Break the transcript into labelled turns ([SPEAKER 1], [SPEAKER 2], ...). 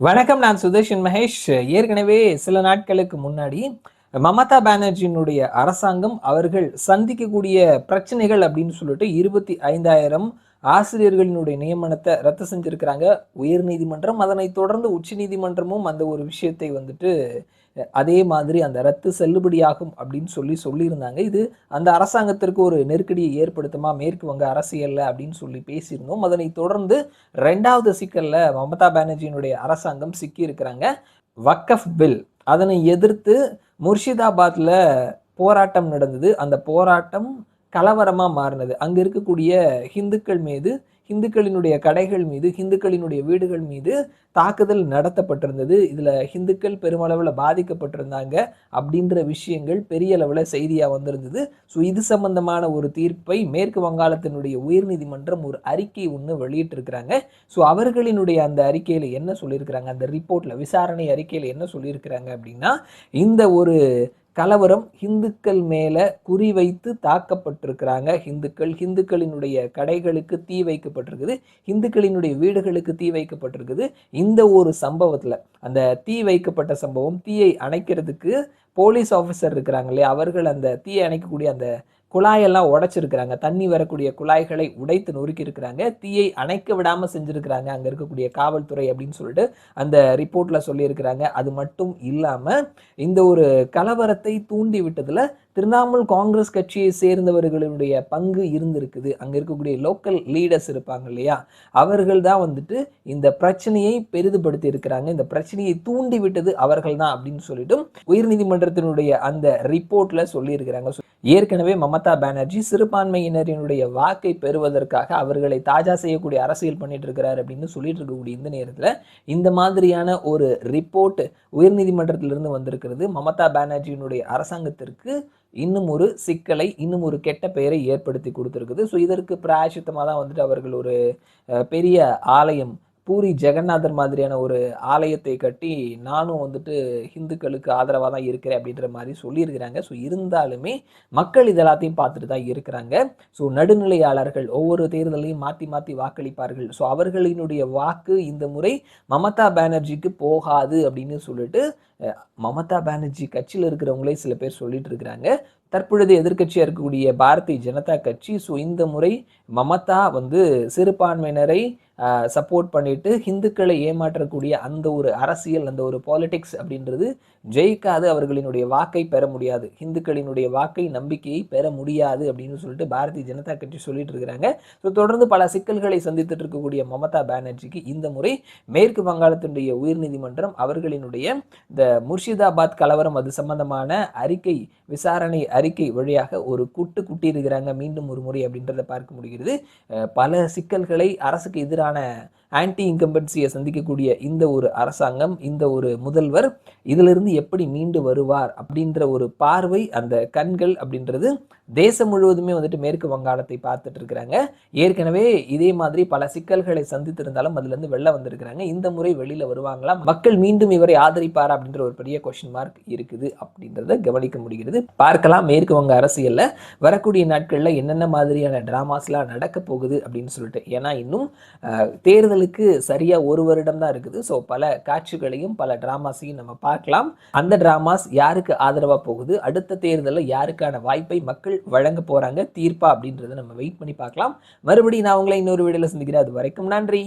[SPEAKER 1] வணக்கம். நான் சுதர்ஷன் மகேஷ். ஏற்கனவே சில நாட்களுக்கு முன்னாடி மமதா பானர்ஜியினுடைய அரசாங்கம் அவர்கள் சந்திக்கக்கூடிய பிரச்சனைகள் அப்படின்னு சொல்லிட்டு 25,000 ஆசிரியர்களினுடைய நியமனத்தை ரத்து செஞ்சிருக்கிறாங்க உயர்நீதிமன்றம். அதனைத் தொடர்ந்து உச்சநீதிமன்றமும் அந்த ஒரு விஷயத்தை வந்துட்டு அதே மாதிரி அந்த ரத்து செல்லுபடியாகும் அப்படின்னு சொல்லியிருந்தாங்க. இது அந்த அரசாங்கத்திற்கு ஒரு நெருக்கடியை ஏற்படுத்துமா மேற்கு வங்க அரசியல்ல அப்படின்னு சொல்லி பேசியிருந்தோம். அதனைத் தொடர்ந்து 2வது சிக்கல்ல மமதா பானர்ஜியினுடைய அரசாங்கம் சிக்கி இருக்கிறாங்க. வக்கஃப் பில் அதனை எதிர்த்து முர்ஷிதாபாத்ல போராட்டம் நடந்தது. அந்த போராட்டம் கலவரமா மாறினது. அங்க இருக்கக்கூடிய ஹிந்துக்கள் மீது, ஹிந்துக்களினுடைய கடைகள் மீது, ஹிந்துக்களினுடைய வீடுகள் மீது தாக்குதல் நடத்தப்பட்டிருந்தது. இதுல ஹிந்துக்கள் பெருமளவுல பாதிக்கப்பட்டிருந்தாங்க அப்படின்ற விஷயங்கள் பெரிய அளவுல செய்தியா வந்திருந்தது. ஸோ இது சம்பந்தமான ஒரு தீர்ப்பை மேற்கு வங்காளத்தினுடைய உயர்நீதிமன்றம் ஒரு அறிக்கை ஒன்று வெளியிட்டிருக்கிறாங்க. ஸோ அவர்களினுடைய அந்த அறிக்கையில என்ன சொல்லியிருக்கிறாங்க, அந்த ரிப்போர்ட்ல விசாரணை அறிக்கையில என்ன சொல்லியிருக்கிறாங்க அப்படின்னா, இந்த ஒரு கலவரம் ஹிந்துக்கள் மேல குறிவைத்து தாக்கப்பட்டிருக்கிறாங்க. ஹிந்துக்களினுடைய கடைகளுக்கு தீ வைக்கப்பட்டிருக்குது, ஹிந்துக்களினுடைய வீடுகளுக்கு தீ வைக்கப்பட்டிருக்குது. இந்த ஒரு சம்பவத்துல அந்த தீ வைக்கப்பட்ட சம்பவம், தீயை அணைக்கிறதுக்கு போலீஸ் ஆஃபீஸர் இருக்கிறாங்க இல்லையா, அவர்கள் அந்த தீயை அணைக்கக்கூடிய அந்த குழாயெல்லாம் உடைச்சிருக்கிறாங்க. தண்ணி வரக்கூடிய குழாய்களை உடைத்து நொறுக்கி இருக்கிறாங்க. தீயை அணைக்க விடாம செஞ்சிருக்கிறாங்க அங்க இருக்கக்கூடிய காவல்துறை அப்படின்னு சொல்லிட்டு அந்த ரிப்போர்ட்ல சொல்லியிருக்கிறாங்க. அது மட்டும் இல்லாம இந்த ஒரு கலவரத்தை தூண்டி விட்டதுல திரிணாமுல் காங்கிரஸ் கட்சியை சேர்ந்தவர்களுடைய பங்கு இருந்திருக்குது. அங்க இருக்கக்கூடிய லோக்கல் லீடர்ஸ் இருப்பாங்க இல்லையா, அவர்கள் தான் வந்துட்டு இந்த பிரச்சனையை பெரிதுபடுத்தி இருக்கிறாங்க. இந்த பிரச்சனையை தூண்டி விட்டது அவர்கள் தான் அப்படின்னு சொல்லிட்டு உயர்நீதிமன்றத்தினுடைய அந்த ரிப்போர்ட்ல சொல்லி இருக்கிறாங்க. ஏற்கனவே மமதா பானர்ஜி சிறுபான்மையினரினுடைய வாக்கை பெறுவதற்காக அவர்களை தாஜா செய்யக்கூடிய அரசியல் பண்ணிட்டு இருக்கிறார் அப்படின்னு சொல்லிட்டு இருக்கக்கூடிய இந்த நேரத்தில் இந்த மாதிரியான ஒரு ரிப்போர்ட் உயர்நீதிமன்றத்திலிருந்து வந்திருக்கிறது. மமதா பானர்ஜியினுடைய அரசாங்கத்திற்கு இன்னும் ஒரு சிக்கலை, இன்னும் ஒரு கெட்ட பெயரை ஏற்படுத்தி கொடுத்துருக்குது. ஸோ இதற்கு பிராயசித்தமாக தான் வந்துட்டு அவர்கள் ஒரு பெரிய ஆலயம், பூரி ஜெகநாதர் மாதிரியான ஒரு ஆலயத்தை கட்டி நானும் வந்துட்டு ஹிந்துக்களுக்கு ஆதரவாக தான் இருக்கிறேன் அப்படின்ற மாதிரி சொல்லியிருக்கிறாங்க. ஸோ இருந்தாலுமே மக்கள் இது எல்லாத்தையும் பார்த்துட்டு தான் இருக்கிறாங்க. ஸோ நடுநிலையாளர்கள் ஒவ்வொரு தேர்தலையும் மாற்றி மாற்றி வாக்களிப்பார்கள். ஸோ அவர்களினுடைய வாக்கு இந்த முறை மமதா பானர்ஜிக்கு போகாது அப்படின்னு சொல்லிட்டு மமதா பானர்ஜி கட்சியில் இருக்கிறவங்களே சில பேர் சொல்லிட்டு இருக்கிறாங்க. தற்பொழுது எதிர்கட்சியாக இருக்கக்கூடிய பாரதிய ஜனதா கட்சி ஸோ இந்த முறை மமதா வந்து சிறுபான்மையினரை சப்போர்ட் பண்ணிட்டு ஹிந்துக்களை ஏமாற்றக்கூடிய அந்த ஒரு அரசியல், அந்த ஒரு பாலிடிக்ஸ் அப்படின்றது ஜெயிக்காது, அவர்களினுடைய வாக்கை பெற முடியாது, ஹிந்துக்களினுடைய வாக்கை நம்பிக்கையை பெற முடியாது அப்படின்னு சொல்லிட்டு பாரதிய ஜனதா கட்சி சொல்லிட்டு இருக்கிறாங்க. ஸோ தொடர்ந்து பல சிக்கல்களை சந்தித்துட்டு இருக்கக்கூடிய மமதா பானர்ஜிக்கு இந்த முறை மேற்கு வங்காளத்தினுடைய உயர்நீதிமன்றம் அவர்களினுடைய இந்த முர்ஷிதாபாத் கலவரம் அது சம்பந்தமான அறிக்கை, விசாரணை அறிக்கை வழியாக ஒரு குட்டி இருக்கிறாங்க மீண்டும் ஒரு முறை அப்படின்றத பார்க்க முடிகிறது. பல சிக்கல்களை, அரசுக்கு எதிரான ஆன்டி இன்கம்பன்சியை சந்திக்கக்கூடிய இந்த ஒரு அரசாங்கம், இந்த ஒரு முதல்வர் இதிலிருந்து எப்படி மீண்டு வருவார் அப்படின்ற ஒரு பார்வை, அந்த கண்கள் அப்படின்றது தேசம் முழுவதுமே வந்துட்டு மேற்கு வங்காளத்தை பார்த்துட்டு இருக்கிறாங்க. ஏற்கனவே இதே மாதிரி பல சிக்கல்களை சந்தித்திருந்தாலும் அதுல இருந்து வெளில வந்திருக்கிறாங்க. இந்த முறை வெளியில வருவாங்களா, மக்கள் மீண்டும் இவரை ஆதரிப்பாரா அப்படின்ற ஒரு பெரிய கொஸ்டின் மார்க் இருக்குது அப்படின்றத கவனிக்க முடிகிறது. பார்க்கலாம் மேற்கு வங்க அரசியல்ல வரக்கூடிய நாட்கள்ல என்னென்ன மாதிரியான டிராமாஸ்லாம் நடக்க போகுது அப்படின்னு சொல்லிட்டு. ஏன்னா இன்னும் தேர்தலுக்கு சரியா ஒரு வருடம் தான் இருக்குது. ஸோ பல காட்சிகளையும் பல டிராமாஸையும் நம்ம பார்க்கலாம். அந்த டிராமாஸ் யாருக்கு ஆதரவா போகுது, அடுத்த தேர்தலில் யாருக்கான வாய்ப்பை மக்கள் வழங்க போறாங்க, தீர்ப்பா அப்படின்றத நம்ம வெயிட் பண்ணி பார்க்கலாம். மறுபடியும் நான் உங்களை இன்னொரு வீடியோல சந்திக்கிறேன். அது வரைக்கும் நன்றி.